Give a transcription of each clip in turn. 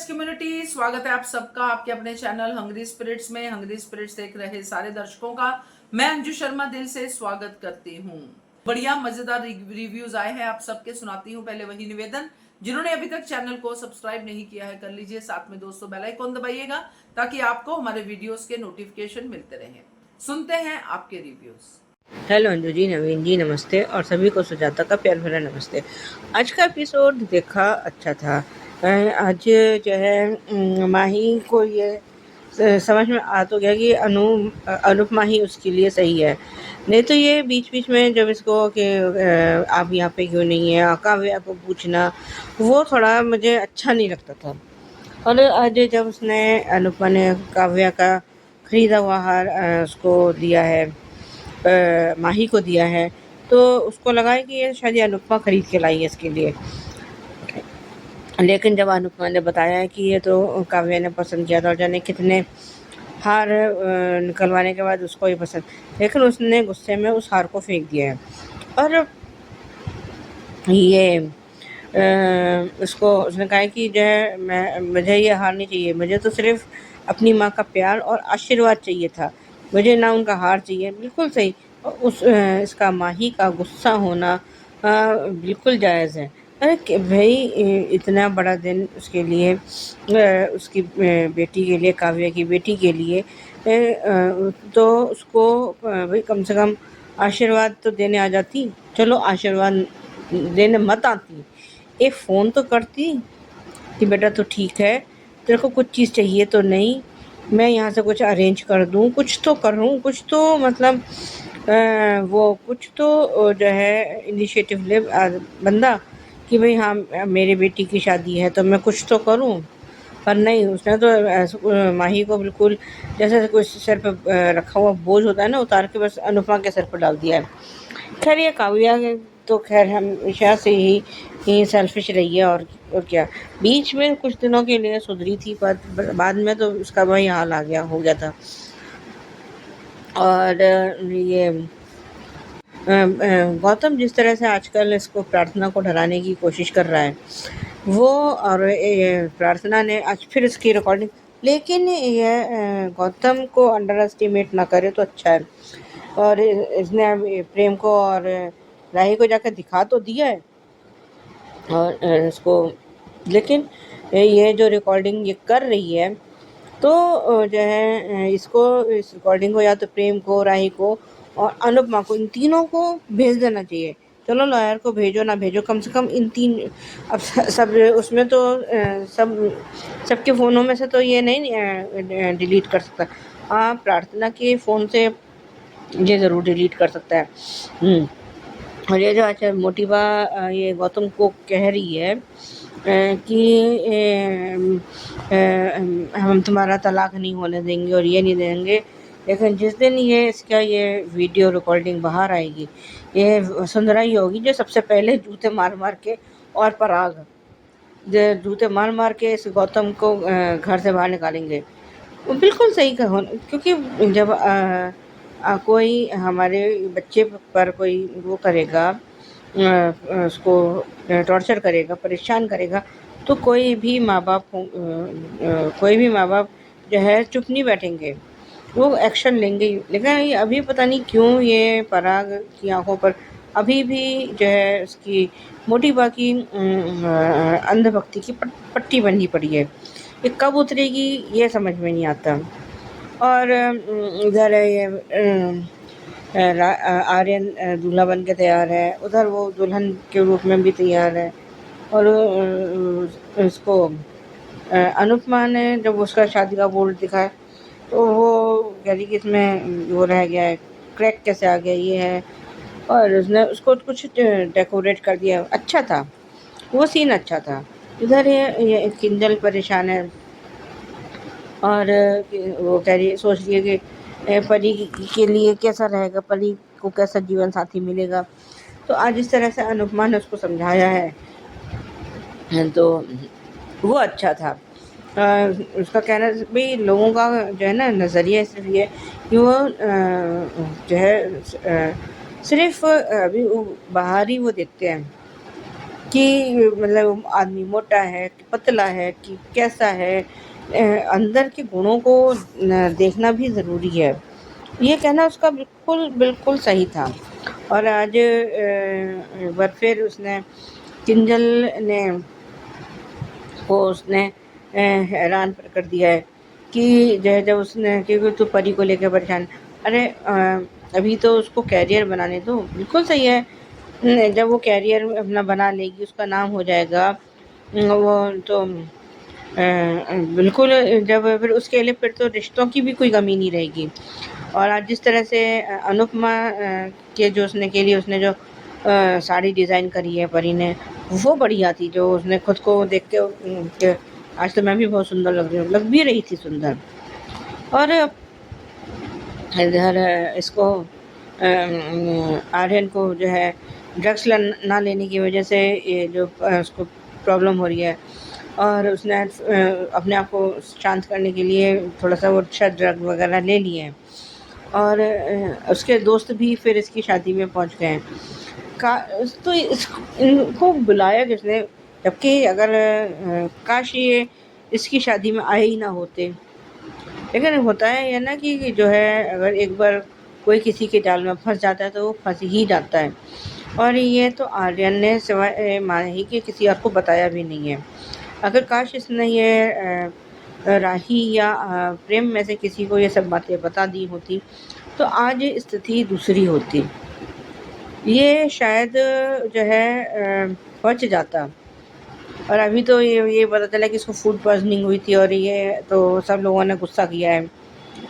Dears community, स्वागत है आप सबका आपके अपने चैनल हंग्री स्पिरिट्स में। हंग्री स्पिरिट्स देख रहे सारे दर्शकों का मैं अंजू शर्मा दिल से स्वागत करती हूँ। बढ़िया मजेदार रिव्यूज आए हैं, आप सबके सुनाती हूँ। पहले वही निवेदन, जिन्होंने अभी तक चैनल को सब्सक्राइब नहीं किया है कर लीजिए, साथ में दोस्तों बेल आइकन दबाइएगा ताकि आपको हमारे वीडियोस के नोटिफिकेशन मिलते रहें। सुनते हैं आपके रिव्यूज। हेलो अंजू जी, नवीन जी नमस्ते, और सभी को सुजाता का प्यार भरा नमस्ते। आज का एपिसोड देखा, अच्छा था। आज जो है माही को ये समझ में आ तो गया कि अनुप माही उसके लिए सही है। नहीं तो ये बीच बीच में जब इसको कि आप यहाँ पे क्यों नहीं है, काव्या को पूछना, वो थोड़ा मुझे अच्छा नहीं लगता था। और आज जब उसने अनुपमा ने काव्या का खरीदा हुआ हार उसको दिया है, माही को दिया है, तो उसको लगा है कि ये शायद अनुपमा खरीद के लाई है इसके लिए। लेकिन जब अनुपमा ने बताया है कि ये तो काव्या ने पसंद किया था और जाने कितने हार निकलवाने के बाद उसको ही पसंद, लेकिन उसने गुस्से में उस हार को फेंक दिया है। और ये उसको उसने कहा कि जो है मुझे ये हार नहीं चाहिए, मुझे तो सिर्फ अपनी माँ का प्यार और आशीर्वाद चाहिए था, मुझे ना उनका हार चाहिए। बिल्कुल सही। इसका माही का गुस्सा होना बिल्कुल जायज़ है। अरे भाई, इतना बड़ा दिन उसके लिए, उसकी बेटी के लिए, काव्या की बेटी के लिए, तो उसको भाई कम से कम आशीर्वाद तो देने आ जाती। चलो आशीर्वाद देने मत आती, एक फ़ोन तो करती कि बेटा तो ठीक है, तेरे को कुछ चीज़ चाहिए तो नहीं, मैं यहाँ से कुछ अरेंज कर दूँ, कुछ तो करूँ, कुछ तो मतलब वो कुछ तो जो है इनिशिएटिव ले बंदा कि भाई हाँ मेरी बेटी की शादी है तो मैं कुछ तो करूँ। पर नहीं, उसने तो माही को बिल्कुल जैसे कोई सर पे रखा हुआ बोझ होता है ना, उतार के बस अनुपमा के सर पर डाल दिया है। खैर ये काव्या तो खैर हमेशा से ही सेल्फिश रही है, और क्या। बीच में कुछ दिनों के लिए सुधरी थी, पर बाद में तो उसका वही हाल हो गया था। और ये गौतम जिस तरह से आजकल इसको प्रार्थना को डराने की कोशिश कर रहा है, वो, और प्रार्थना ने आज फिर इसकी रिकॉर्डिंग, लेकिन ये गौतम को अंडर एस्टिमेट ना करे तो अच्छा है। और इसने अब प्रेम को और राही को जाकर दिखा तो दिया है, और इसको, लेकिन ये जो रिकॉर्डिंग ये कर रही है, तो जो है इसको, इस रिकॉर्डिंग को या तो प्रेम को, राही को और अनुपमा को, इन तीनों को भेज देना चाहिए। चलो लॉयर को भेजो ना भेजो, कम से कम इन तीन, अब सब उसमें तो सबके फ़ोनों में से तो ये नहीं डिलीट कर सकता। हाँ, प्रार्थना के फ़ोन से ये ज़रूर डिलीट कर सकता है। और ये जो अच्छा मोटिवा ये गौतम को कह रही है कि हम तुम्हारा तलाक नहीं होने देंगे और ये नहीं देंगे, लेकिन जिस दिन ये इसका ये वीडियो रिकॉर्डिंग बाहर आएगी, ये सुंदरा ही होगी जो सबसे पहले जूते मार मार के, और पराग जो जूते मार मार के इस गौतम को घर से बाहर निकालेंगे। वो बिल्कुल सही कहो, क्योंकि जब कोई हमारे बच्चे पर कोई वो करेगा, उसको टॉर्चर करेगा, परेशान करेगा, तो कोई भी माँ बाप जो है चुप नहीं बैठेंगे, वो एक्शन लेंगे ही। लेकिन ये अभी पता नहीं क्यों ये पराग की आंखों पर अभी भी जो है उसकी मोटिवा की अंधभक्ति की पट्टी बंधी पड़ी है। ये कब उतरेगी ये समझ में नहीं आता। और इधर ये आर्यन दूल्हा बन के तैयार है, उधर वो दुल्हन के रूप में भी तैयार है। और इसको अनुपमा ने जब उसका शादी का बोर्ड दिखाया, तो वो कह रही कि इसमें वो रह गया है, क्रैक कैसे आ गया ये है, और उसने उसको कुछ डेकोरेट कर दिया। अच्छा था, वो सीन अच्छा था। इधर ये किंजल परेशान है, और वो कह रही, सोच रही है कि परी के लिए कैसा रहेगा, परी को कैसा जीवन साथी मिलेगा। तो आज इस तरह से अनुपमा ने उसको समझाया है, तो वो अच्छा था। उसका कहना भाई लोगों का जो है ना नज़रिया सिर्फ ये कि वो जो है सिर्फ अभी वो बाहर ही वो देखते हैं, कि मतलब आदमी मोटा है कि पतला है कि कैसा है, अंदर के गुणों को देखना भी ज़रूरी है। ये कहना उसका बिल्कुल बिल्कुल सही था। और आज एक बार फिर उसने किंजल ने को उसने हैरान कर दिया है कि जब उसने क्योंकि तू परी को लेकर परेशान। अरे अभी तो उसको कैरियर बनाने दो, बिल्कुल सही है। जब वो कैरियर अपना बना लेगी, उसका नाम हो जाएगा, वो तो बिल्कुल, जब फिर उसके लिए फिर तो रिश्तों की भी कोई कमी नहीं रहेगी। और आज जिस तरह से अनुपमा के जो उसने के लिए उसने जो साड़ी डिज़ाइन करी है परी ने, वो बढ़िया थी। जो उसने खुद को देख के कि आज तो मैं भी बहुत सुंदर लग रही हूँ, लग भी रही थी सुंदर। और इधर इसको आर्यन को जो है ड्रग्स ना लेने की वजह से ये जो उसको प्रॉब्लम हो रही है, और उसने अपने आप को शांत करने के लिए थोड़ा सा वो अच्छा ड्रग वगैरह ले लिए हैं। और उसके दोस्त भी फिर इसकी शादी में पहुंच गए हैं। तो इनको बुलाया किसने? जबकि अगर काश ये इसकी शादी में आए ही ना होते। लेकिन होता है ये ना कि जो है, अगर एक बार कोई किसी के जाल में फंस जाता है तो वो फंस ही जाता है। और ये तो आर्यन ने सिवाय माही के किसी और को बताया भी नहीं है। अगर काश इसने ये राही या प्रेम में से किसी को ये सब बातें बता दी होती तो आज स्थिति दूसरी होती। ये शायद जो है बच जाता। और अभी तो ये पता चला कि इसको फूड पॉइजनिंग हुई थी, और ये तो सब लोगों ने गुस्सा किया है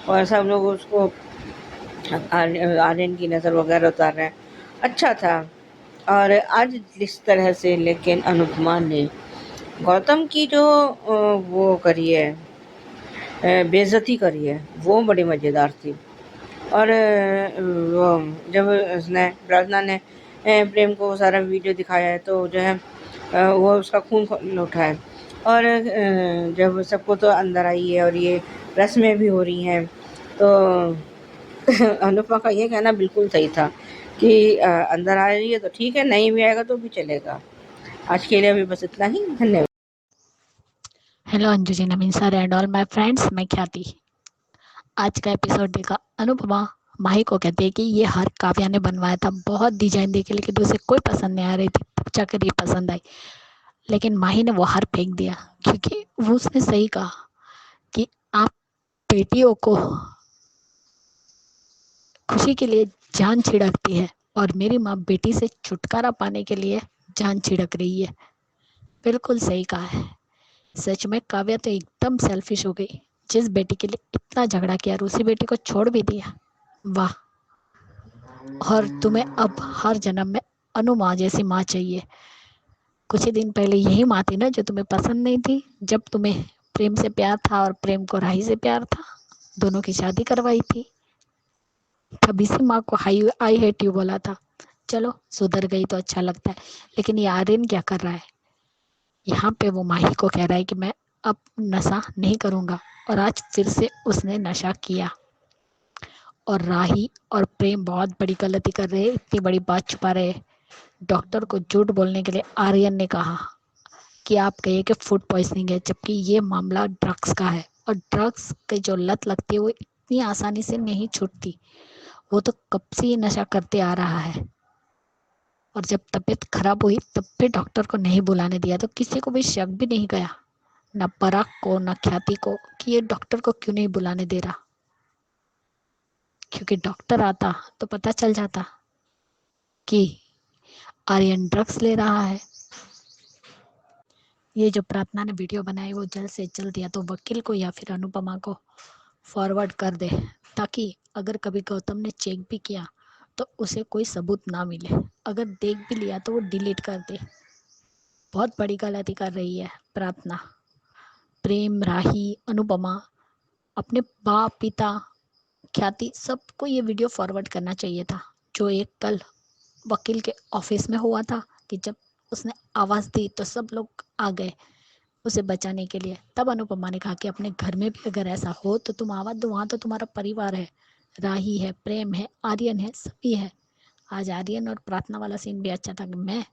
और सब लोग उसको आर्यन की नज़र वगैरह उतार रहे हैं। अच्छा था। और आज जिस तरह से लेकिन अनुपमा ने गौतम की जो वो करी है, बेइज्जती करी है, वो बड़ी मज़ेदार थी। और वो जब उसने प्रार्थना ने प्रेम को सारा वीडियो दिखाया है तो जो है वो उसका खून खौल उठा है। और जब सबको तो अंदर आई है और ये रस्में भी हो रही हैं, तो अनुपमा का ये कहना बिल्कुल सही था कि अंदर आ रही है तो ठीक है, नहीं भी आएगा तो भी चलेगा। आज के लिए अभी बस इतना ही। धन्यवाद। Hello Anju ji, Naveen sir and all my friends, मैं ख्याति। आज का एपिसोड देखा। अनुपमा माही को कहती है कि ये हार काव्या ने बनवाया था, बहुत डिजाइन देखी लेकिन उसे कोई पसंद नहीं आ रही थी, पूछा कर ये पसंद आई। लेकिन माही ने वो हार फेंक दिया क्योंकि वो उसने सही कहा कि आप बेटियों को खुशी के लिए जान छिड़कती है और मेरी माँ बेटी से छुटकारा पाने के लिए जान छिड़क रही है। बिल्कुल सही कहा है। सच में काव्या तो एकदम सेल्फिश हो गई, जिस बेटी के लिए इतना झगड़ा किया और उसी बेटी को छोड़ भी दिया। वाह। और तुम्हें अब हर जन्म में अनु माँ जैसी माँ चाहिए। कुछ ही दिन पहले यही माँ थी ना जो तुम्हें पसंद नहीं थी, जब तुम्हें प्रेम से प्यार था और प्रेम को राही से प्यार था, दोनों की शादी करवाई थी। तब इसी माँ को आई हेट यू बोला था। चलो सुधर गई तो अच्छा लगता है। लेकिन ये आर्यन क्या कर रहा है? यहाँ पे वो माही को कह रहा है कि मैं अब नशा नहीं करूँगा, और आज फिर से उसने नशा किया। और राही और प्रेम बहुत बड़ी गलती कर रहे हैं, इतनी बड़ी बात छुपा रहे हैं। डॉक्टर को झूठ बोलने के लिए आर्यन ने कहा कि आप कहिए कि फूड पॉइजनिंग है, जबकि ये मामला ड्रग्स का है। और ड्रग्स की जो लत लगती है वो इतनी आसानी से नहीं छूटती। वो तो कब से ये नशा करते आ रहा है। और जब तबीयत खराब हुई तब भी डॉक्टर को नहीं बुलाने दिया, तो किसी को भी शक भी नहीं गया, न पराग को न ख्याति को, कि ये डॉक्टर को क्यों नहीं बुलाने दे रहा। क्योंकि डॉक्टर आता तो पता चल जाता कि आर्यन ड्रग्स ले रहा है। ये जो प्रार्थना ने वीडियो बनाई वो जल्द से जल्द या तो वकील को या फिर अनुपमा को फॉरवर्ड कर दे, ताकि अगर कभी गौतम ने चेक भी किया तो उसे कोई सबूत ना मिले। अगर देख भी लिया तो वो डिलीट कर दे। बहुत बड़ी गलती कर रही है प्रार्थना। प्रेम, राही, अनुपमा, अपने बाप, पिता, ख्याति, सबको ये वीडियो फॉरवर्ड करना चाहिए था, जो एक कल वकील के ऑफिस में हुआ था कि जब उसने आवाज़ दी तो सब लोग आ गए उसे बचाने के लिए। तब अनुपमा ने कहा कि अपने घर में भी अगर ऐसा हो तो तुम आवाज़ दो, वहाँ तो तुम्हारा परिवार है, राही है, प्रेम है, आर्यन है, सभी है। आज आर्यन और प्रार्थना वाला सीन भी अच्छा था कि मैं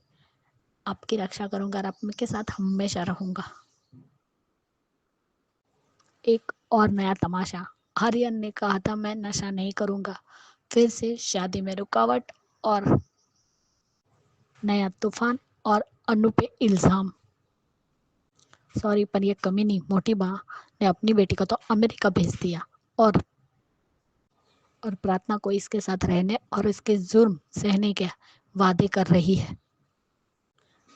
आपकी रक्षा करूंगा और आपके साथ हमेशा रहूंगा। एक और नया तमाशा, आर्यन ने कहा था मैं नशा नहीं करूंगा, फिर से शादी में रुकावट और नया तूफान और अनु पे इल्जाम। सॉरी पर ये कमी नहीं, मोटी माँ ने अपनी बेटी को तो अमेरिका भेज दिया और प्रार्थना को इसके साथ रहने और इसके जुर्म सहने के वादे कर रही है।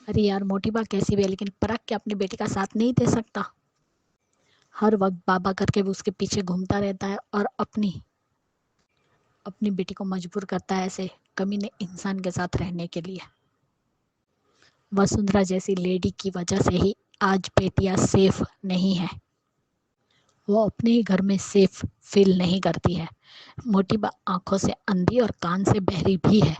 अरे यार मोटी माँ कैसी भी है, लेकिन परख के अपनी बेटी का साथ नहीं दे सकता। हर वक्त बाबा करके वो उसके पीछे घूमता रहता है और अपनी बेटी को मजबूर करता है ऐसे कमीने इंसान के साथ रहने के लिए। वसुंधरा जैसी लेडी की वजह से ही आज बेटियां सेफ नहीं है। वो अपने ही घर में सेफ फील नहीं करती है। मोटी बा आंखों से अंधी और कान से बहरी भी है।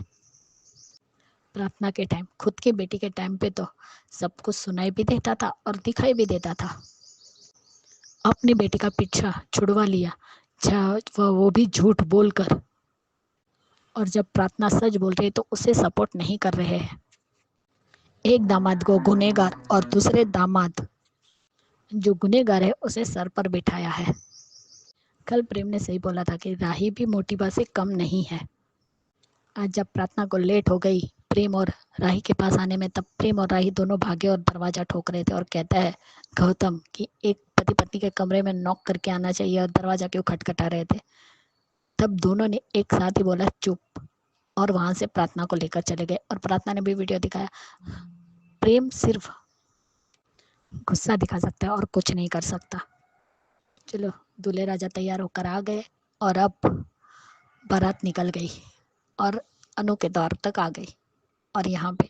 प्रार्थना के टाइम, खुद की बेटी के टाइम पे तो सब कुछ सुनाई भी देता था और दिखाई भी देता था। अपनी बेटी का पीछा छुड़वा लिया, वो भी झूठ बोलकर। और जब प्रार्थना सच बोल रही है तो उसे सपोर्ट नहीं कर रहे हैं। एक दामाद को गुनहगार और दूसरे दामाद जो गुनहगार है उसे सर पर बिठाया है। कल प्रेम ने सही बोला था कि राही भी मोटी बा से कम नहीं है। आज जब प्रार्थना को लेट हो गई प्रेम और राही के पास आने में, तब प्रेम और राही दोनों भागे और दरवाजा ठोक रहे थे और कहता है गौतम कि एक पति पत्नी के कमरे में नॉक करके आना चाहिए और दरवाजा क्यों खटखटा रहे थे। तब दोनों ने एक साथ ही बोला चुप, और वहां से प्रार्थना को लेकर चले गए। और प्रार्थना ने भी वीडियो दिखाया। प्रेम सिर्फ गुस्सा दिखा सकता है और कुछ नहीं कर सकता। चलो दूल्हे राजा तैयार होकर आ गए और अब बारात निकल गई और अनु के द्वार तक आ गई। और यहाँ पे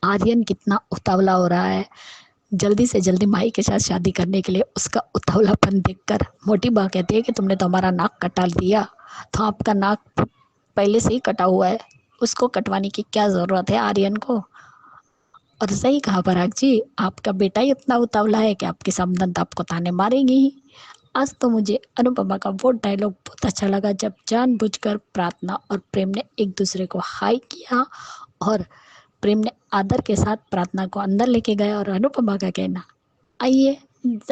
आर्यन कितना उतावला हो रहा है जल्दी से जल्दी माई के साथ शादी करने के लिए। उसका उतावलापन देखकर मोटी बा कहती है कि तुमने तो हमारा नाक कटा दिया, तो आपका नाक पहले से ही कटा हुआ है, उसको कटवाने की क्या जरूरत है आर्यन को। और सही कहा पराग जी, आपका बेटा ही इतना उतावला है कि आपकी समधन आपको ताने मारेंगी ही। आज तो मुझे अनुपमा का वो डायलॉग बहुत अच्छा लगा जब जानबूझकर प्रार्थना और प्रेम ने एक दूसरे को हाई किया और प्रेम ने आदर के साथ प्रार्थना को अंदर लेके गया और अनुपमा का कहना आइए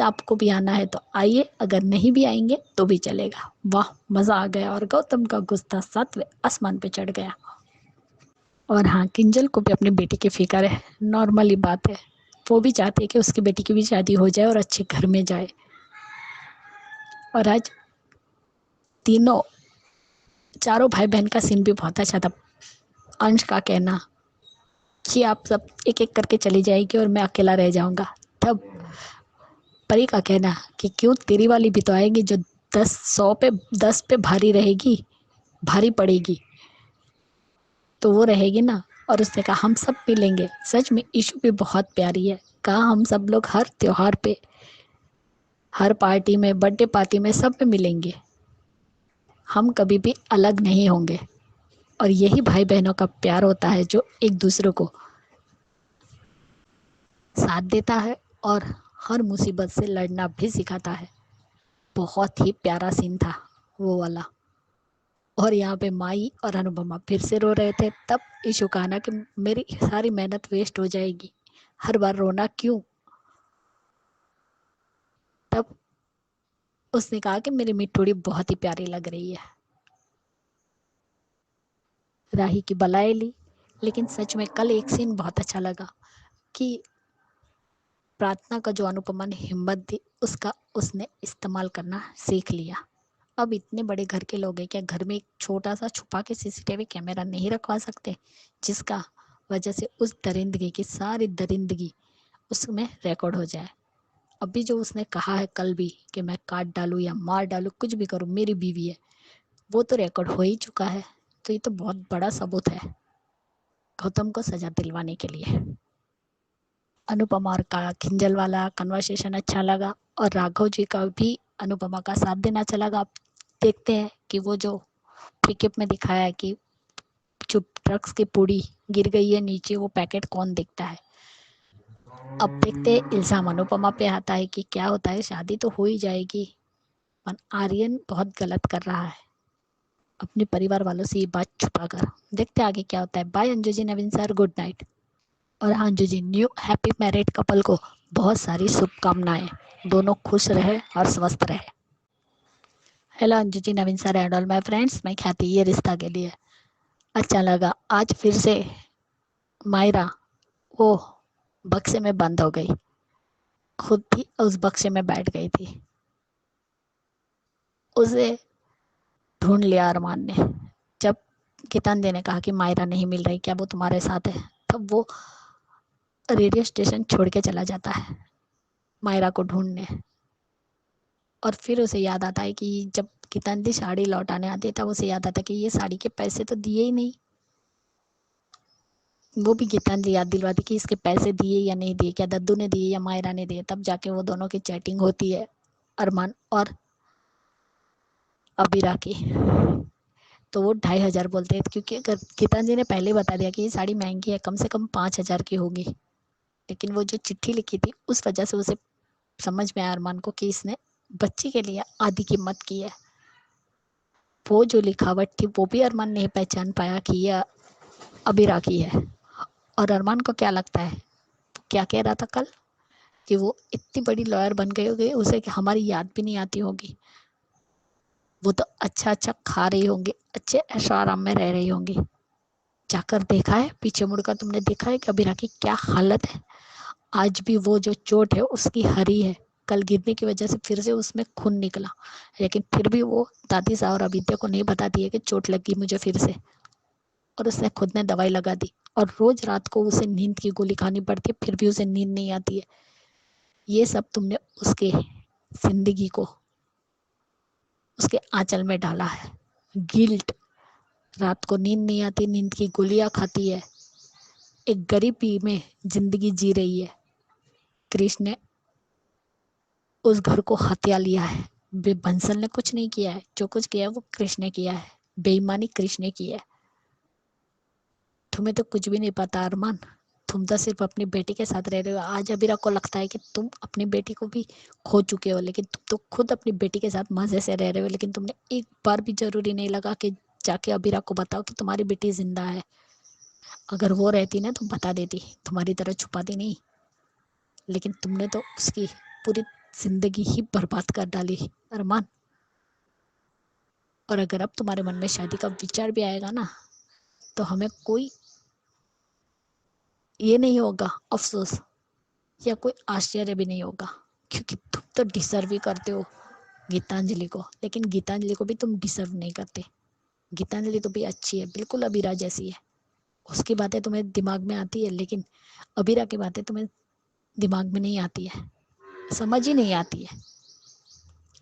आपको भी आना है तो आइए, अगर नहीं भी आएंगे तो भी चलेगा। वाह मजा आ गया और गौतम का गुस्सा 7वें आसमान पे चढ़ गया। और हाँ, किंजल को भी अपनी बेटी की फिक्र है, नॉर्मली बात है। वो भी चाहती है कि उसकी बेटी की भी शादी हो जाए और अच्छे घर में जाए। और आज चारों भाई बहन का सीन भी बहुत अच्छा था। अंश का कहना कि आप सब एक एक करके चली जाएगी और मैं अकेला रह जाऊंगा। तब परी का कहना कि क्यों, तेरी वाली भी तो आएगी जो 10 पे भारी रहेगी, भारी पड़ेगी तो वो रहेगी ना। और उसने कहा हम सब पी लेंगे। सच में इशू भी बहुत प्यारी है। कहा हम सब लोग हर त्योहार पे, हर पार्टी में, बर्थडे पार्टी में सब में मिलेंगे, हम कभी भी अलग नहीं होंगे। और यही भाई बहनों का प्यार होता है जो एक दूसरे को साथ देता है और हर मुसीबत से लड़ना भी सिखाता है। बहुत ही प्यारा सीन था वो वाला। और यहाँ पे माई और अनुपमा फिर से रो रहे थे। तब ईशु कहना कि मेरी सारी मेहनत वेस्ट हो जाएगी, हर बार रोना क्यों। तब उसने कहा कि मेरी मिठोड़ी बहुत ही प्यारी लग रही है। राही की बलाई ली। लेकिन सच में कल एक सीन बहुत अच्छा लगा कि प्रार्थना का जो अनुपमा ने हिम्मत दी उसका उसने इस्तेमाल करना सीख लिया। अब इतने बड़े घर के लोग हैं, क्या घर में एक छोटा सा छुपा के सीसीटीवी कैमरा नहीं रखवा सकते, जिसका वजह से उस दरिंदगी की सारी दरिंदगी उसमें रिकॉर्ड हो जाए। अभी जो उसने कहा है कल भी कि मैं काट डालूं या मार डालूं, कुछ भी करूं, मेरी बीवी है, वो तो रिकॉर्ड हो ही चुका है। तो ये तो बहुत बड़ा सबूत है गौतम को सजा दिलवाने के लिए। अनुपमा और का किंजल वाला कन्वर्सेशन अच्छा लगा और राघव जी का भी अनुपमा का साथ देना अच्छा लगा। आप देखते हैं कि वो जो पिकअप में दिखाया है कि जो ड्रग्स की पुड़ी गिर गई है नीचे, वो पैकेट कौन देखता है। अब देखते हैं इल्जाम अनुपमा पे आता है कि क्या होता है। शादी तो हो ही जाएगी पर आर्यन बहुत गलत कर रहा है अपने परिवार वालों से ये बात छुपा कर। देखते हैं आगे क्या होता है। Bye Anju ji, Naveen sir, good night. और हाँ Anju ji, new happy married couple को बहुत सारी शुभकामनाएं। दोनों खुश रहे और स्वस्थ रहे। Hello Anju ji, Naveen sir and all my friends, मैं ख्याति, ये रिश्ता के लिए अच्छा लगा। आज फिर से मायरा वो बक्से में बंद हो गई, खुद भी उस बक्से में बैठ गई थी। उसे ढूंढ लिया अरमान ने। जब गीतांजलि ने कहा कि मायरा नहीं मिल रही, क्या वो तुम्हारे साथ है, तब वो रेडियो स्टेशन छोड़ के चला जाता है मायरा को ढूंढने। और फिर उसे याद आता है कि जब गीतांजलि साड़ी लौटाने आती है तब उसे याद आता है कि ये साड़ी के पैसे तो दिए ही नहीं। वो भी गीतांजलि याद दिलवाती कि इसके पैसे दिए या नहीं दिए, क्या दद्दू ने दिए या मायरा ने दिए। तब जाके वो दोनों की चैटिंग होती है, अरमान और अबीरा की। तो वो 2,500 बोलते हैं, क्योंकि अगर गीतांजलि ने पहले बता दिया कि ये साड़ी महंगी है, कम से कम 5,000 की होगी। लेकिन वो जो चिट्ठी लिखी थी उस वजह से उसे समझ में आया अरमान को कि इसने बच्ची के लिए आधी कीमत की है। वो जो लिखावट थी वो भी अरमान नहीं पहचान पाया कि यह अबीरा की है। और अरमान को क्या लगता है, क्या कह रहा था कल, कि वो इतनी बड़ी लॉयर बन गई होगी, उसे हमारी याद भी नहीं आती होगी। वो तो अच्छा अच्छा खा रही होंगी, अच्छे ऐशो आराम में रह रही होंगी। जाकर देखा है, पीछे मुड़कर तुमने देखा है कि अबीरा की क्या हालत है। आज भी वो जो चोट है उसकी हरी है, कल गिरने की वजह से फिर से उसमें खून निकला, लेकिन फिर भी वो दादी साहब और अविद्या को नहीं बताती है कि चोट लगी मुझे फिर से। और उसने खुद ने दवाई लगा दी और रोज रात को उसे नींद की गोली खानी पड़ती है, फिर भी उसे नींद नहीं आती है। ये सब तुमने उसके जिंदगी को उसके आंचल में डाला है। गिल्ट, रात को नींद नहीं आती, नींद की गोलियां खाती है, एक गरीबी में जिंदगी जी रही है। कृष्ण ने उस घर को हत्या लिया है, बंसल ने कुछ नहीं किया है। जो कुछ किया है वो कृष्ण ने किया है, बेईमानी कृष्ण ने की है। तुम्हें तो कुछ भी नहीं पता अरमान, तुम तो सिर्फ अपनी बेटी के साथ रह रहे हो। आज अबीरा को लगता है कि तुम अपनी बेटी को भी खो चुके हो, लेकिन तुम तो खुद अपनी बेटी के साथ मजे से रह रहे हो। लेकिन तुमने एक बार भी जरूरी नहीं लगा कि जाके अबीरा को बताओ कि तुम्हारी बेटी जिंदा है। अगर वो रहती ना तो बता देती, तुम्हारी तरह छुपाती नहीं। लेकिन तुमने तो उसकी पूरी जिंदगी ही बर्बाद कर डाली अरमान। और अगर अब तुम्हारे मन में शादी का विचार भी आएगा ना, तो हमें कोई ये नहीं होगा अफसोस या कोई आश्चर्य भी नहीं होगा, क्योंकि तुम तो डिजर्व भी करते हो गीतांजलि को। लेकिन गीतांजलि को भी तुम डिजर्व नहीं करते। गीतांजलि तो भी अच्छी है, बिल्कुल अबीरा जैसी है। उसकी बातें तुम्हें दिमाग में आती है, लेकिन अबीरा की बातें तुम्हें दिमाग में नहीं आती है, समझ ही नहीं आती है।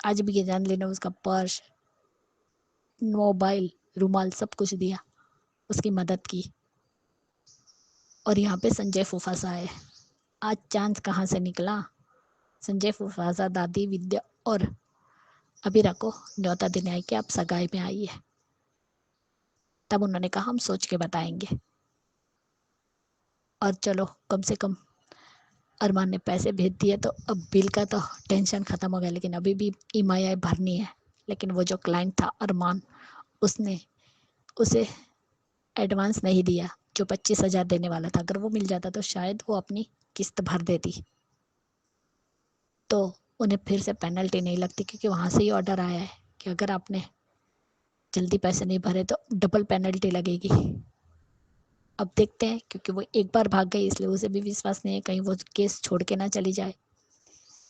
आज भी गीतांजलि ने उसका पर्स, मोबाइल, रुमाल सब कुछ दिया, उसकी मदद की। और यहाँ पे संजय फूफासा है। आज चांद कहाँ से निकला। संजय फूफासा दादी विद्या और अबीरा को न्योता देने आई कि आप सगाई में आई है। तब उन्होंने कहा हम सोच के बताएंगे। और चलो कम से कम अरमान ने पैसे भेज दिए, तो अब बिल का तो टेंशन खत्म हो गया। लेकिन अभी भी ईएमआई भरनी है। लेकिन वो जो क्लाइंट था अरमान, उसने उसे एडवांस नहीं दिया जो 25,000 देने वाला था। अगर वो मिल जाता तो शायद वो अपनी किस्त भर देती, तो उन्हें फिर से पेनल्टी नहीं लगती, क्योंकि वहां से ही ऑर्डर आया है कि अगर आपने जल्दी पैसे नहीं भरे तो डबल पेनल्टी लगेगी। अब देखते हैं, क्योंकि वो एक बार भाग गई इसलिए उसे भी विश्वास नहीं है कहीं वो केस छोड़ के ना चली जाए।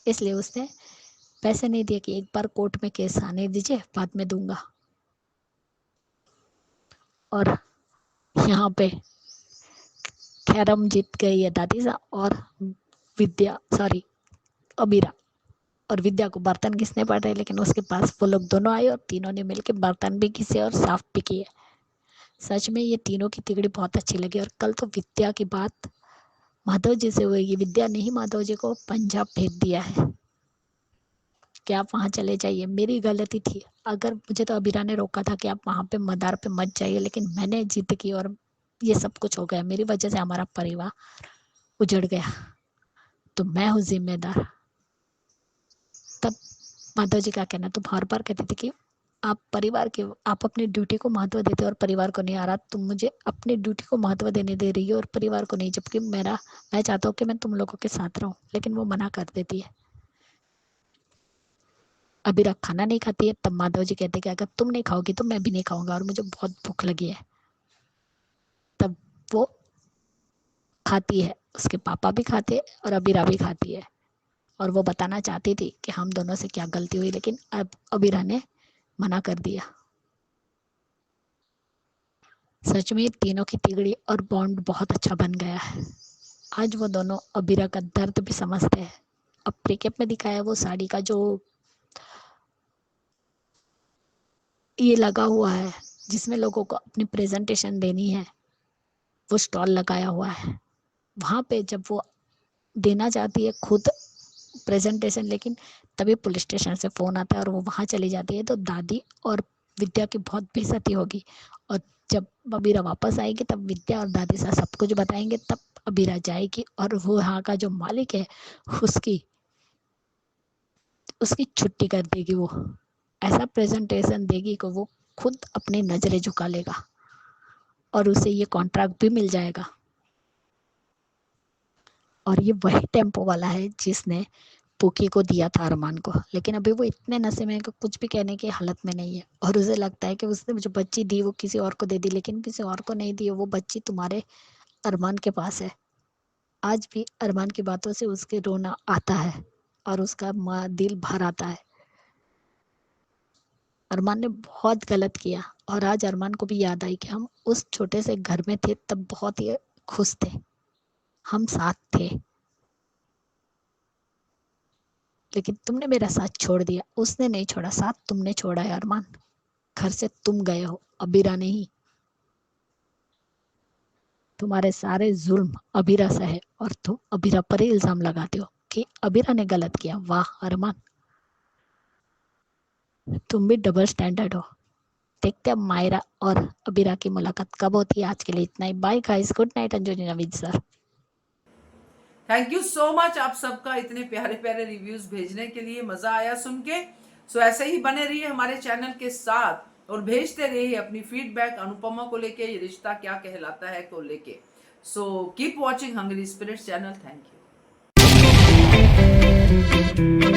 इसलिए उसने पैसे नहीं दिए कि एक बार कोर्ट में केस आने दीजिए, बाद में दूंगा। और यहाँ पे कैरम जीत गई है दादी सा और विद्या, सॉरी अबीरा। और विद्या को बर्तन घिसने पड़ रहे, लेकिन उसके पास वो लोग दोनों आए और तीनों ने मिलकर बर्तन भी घिसे और साफ भी किए। सच में ये तीनों की तिगड़ी बहुत अच्छी लगी। और कल तो विद्या की बात माधव जी से हुई। विद्या ने ही माधव जी को पंजाब भेज दिया है कि आप वहां चले जाइए। मेरी गलती थी, अगर मुझे तो अबीरा ने रोका था कि आप वहां पे मदार पे मत जाइए, लेकिन मैंने जिद की और ये सब कुछ हो गया। मेरी वजह से हमारा परिवार उजड़ गया, तो मैं हूँ जिम्मेदार। तब माधव जी का कहना, तो बार बार कहती थी कि आप अपनी ड्यूटी को महत्व देते हो और परिवार को नहीं। आ रहा तुम मुझे अपनी ड्यूटी को महत्व देने दे रही हो और परिवार को नहीं, जबकि मैं चाहता हूँ कि मैं तुम लोगों के साथ रहूं, लेकिन वो मना कर देती है। अबीरा खाना नहीं खाती है, तब माधव जी कहते कि अगर तुम नहीं खाओगी तो मैं भी नहीं खाऊंगा और मुझे बहुत भूख लगी है। तब वो खाती है, उसके पापा भी खाते हैं और अबीरा भी खाती है, और वो बताना चाहती थी कि हम दोनों से क्या गलती हुई, लेकिन अब अबीरा ने मना कर दिया। सच में तीनों की तिगड़ी और बॉन्ड बहुत अच्छा बन गया है। आज वो दोनों अबीरा का दर्द भी समझते हैं। अब ब्रेकअप में दिखाया वो साड़ी का जो ये लगा हुआ है, जिसमें लोगों को अपनी प्रेजेंटेशन देनी है, वो स्टॉल लगाया हुआ है। वहां पे जब वो देना चाहती है खुद प्रेजेंटेशन, लेकिन तभी पुलिस स्टेशन से फोन आता है और वो वहां चली जाती है, तो दादी और विद्या की बहुत बेइज्जती होगी। और जब अबीरा वापस आएगी तब विद्या और दादी से सब कुछ बताएंगे, तब अबीरा जाएगी और वो यहाँ का जो मालिक है उसकी छुट्टी कर देगी। वो ऐसा प्रेजेंटेशन देगी कि वो खुद अपनी नजरें झुका लेगा और उसे ये कॉन्ट्रैक्ट भी मिल जाएगा। और ये वही टेम्पो वाला है जिसने पुकी को दिया था अरमान को, लेकिन अभी वो इतने नशे में कि कुछ भी कहने की हालत में नहीं है, और उसे लगता है कि उसने जो बच्ची दी वो किसी और को दे दी, लेकिन किसी और को नहीं दी, वो बच्ची तुम्हारे अरमान के पास है। आज भी अरमान की बातों से उसके रोना आता है और उसका दिल भर आता है। अरमान ने बहुत गलत किया, और आज अरमान को भी याद आई कि हम उस छोटे से घर में थे तब बहुत ही खुश थे, हम साथ थे, लेकिन तुमने मेरा साथ छोड़ दिया। उसने नहीं छोड़ा साथ, तुमने छोड़ा है अरमान। घर से तुम गए हो, अबीरा नहीं। तुम्हारे सारे जुल्म अबीरा से है और तुम अबीरा पर ही इल्जाम लगाते हो कि अबीरा ने गलत किया। वाह अरमान, तुम भी डबल स्टैंडर्ड हो। देखते हैं मायरा और अबीरा की मुलाकात कब होती है। आज के लिए इतना ही। Bye guys, good night. Anjuni Naveed sir, thank you so much आप सबका इतने प्यारे प्यारे रिव्यूज भेजने के लिए, मजा आया सुन के। सो ऐसे ही बने रहिए हमारे चैनल के साथ और भेजते रहिए अपनी फीडबैक अनुपमा को लेके, ये रिश्ता क्या कहलाता है को लेके। So keep watching hungry spirits channel. Thank you.